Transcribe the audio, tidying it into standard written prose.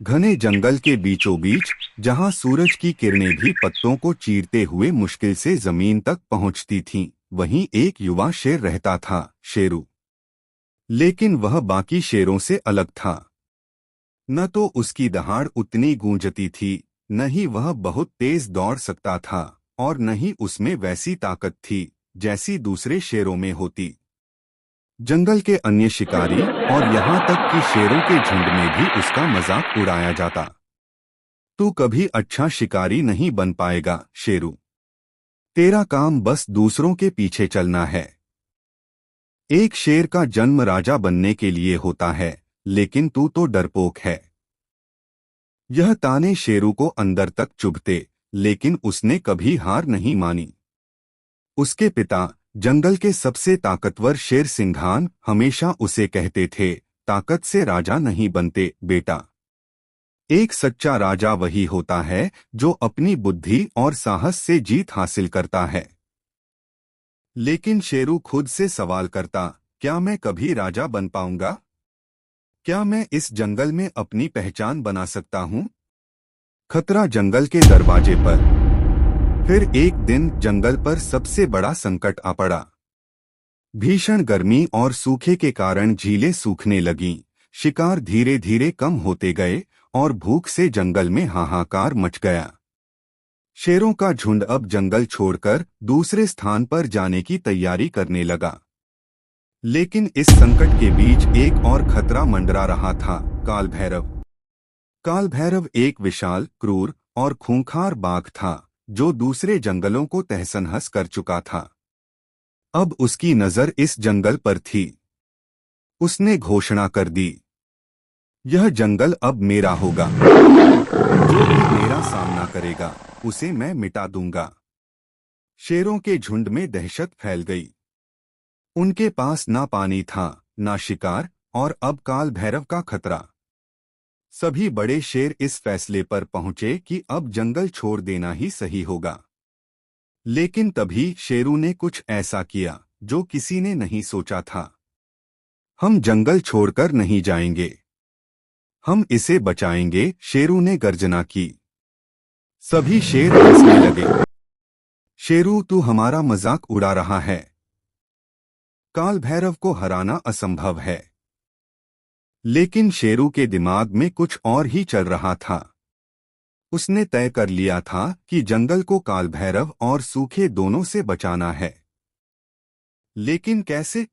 घने जंगल के बीचों बीच, जहां सूरज की किरणें भी पत्तों को चीरते हुए मुश्किल से जमीन तक पहुंचती थीं, वहीं एक युवा शेर रहता था, शेरू। लेकिन वह बाकी शेरों से अलग था। न तो उसकी दहाड़ उतनी गूंजती थी, न ही वह बहुत तेज दौड़ सकता था, और न ही उसमें वैसी ताकत थी जैसी दूसरे शेरों में होती। जंगल के अन्य शिकारी और यहाँ तक कि शेरों के झुंड में भी उसका मजाक उड़ाया जाता। तू कभी अच्छा शिकारी नहीं बन पाएगा, शेरू। तेरा काम बस दूसरों के पीछे चलना है। एक शेर का जन्म राजा बनने के लिए होता है, लेकिन तू तो डरपोक है। यह ताने शेरू को अंदर तक चुभते, लेकिन उसने कभी हार नहीं मानी। उसके पिता, जंगल के सबसे ताकतवर शेर सिंघान, हमेशा उसे कहते थे, ताकत से राजा नहीं बनते, बेटा। एक सच्चा राजा वही होता है जो अपनी बुद्धि और साहस से जीत हासिल करता है। लेकिन शेरू खुद से सवाल करता, क्या मैं कभी राजा बन पाऊंगा? क्या मैं इस जंगल में अपनी पहचान बना सकता हूँ? खतरा जंगल के दरवाजे पर। फिर एक दिन जंगल पर सबसे बड़ा संकट आ पड़ा। भीषण गर्मी और सूखे के कारण झीलें सूखने लगीं, शिकार धीरे धीरे कम होते गए, और भूख से जंगल में हाहाकार मच गया। शेरों का झुंड अब जंगल छोड़कर दूसरे स्थान पर जाने की तैयारी करने लगा। लेकिन इस संकट के बीच एक और खतरा मंडरा रहा था, काल भैरव। काल भैरव एक विशाल, क्रूर और खूंखार बाघ था, जो दूसरे जंगलों को तहस-नहस कर चुका था। अब उसकी नजर इस जंगल पर थी। उसने घोषणा कर दी, यह जंगल अब मेरा होगा। जो भी मेरा सामना करेगा, उसे मैं मिटा दूंगा। शेरों के झुंड में दहशत फैल गई। उनके पास ना पानी था, ना शिकार, और अब काल भैरव का खतरा। सभी बड़े शेर इस फैसले पर पहुंचे कि अब जंगल छोड़ देना ही सही होगा। लेकिन तभी शेरू ने कुछ ऐसा किया जो किसी ने नहीं सोचा था। हम जंगल छोड़कर नहीं जाएंगे। हम इसे बचाएंगे, शेरू ने गर्जना की। सभी शेर हंसने लगे। शेरू, तू हमारा मजाक उड़ा रहा है। काल भैरव को हराना असंभव है। लेकिन शेरू के दिमाग में कुछ और ही चल रहा था। उसने तय कर लिया था कि जंगल को काल भैरव और सूखे दोनों से बचाना है। लेकिन कैसे?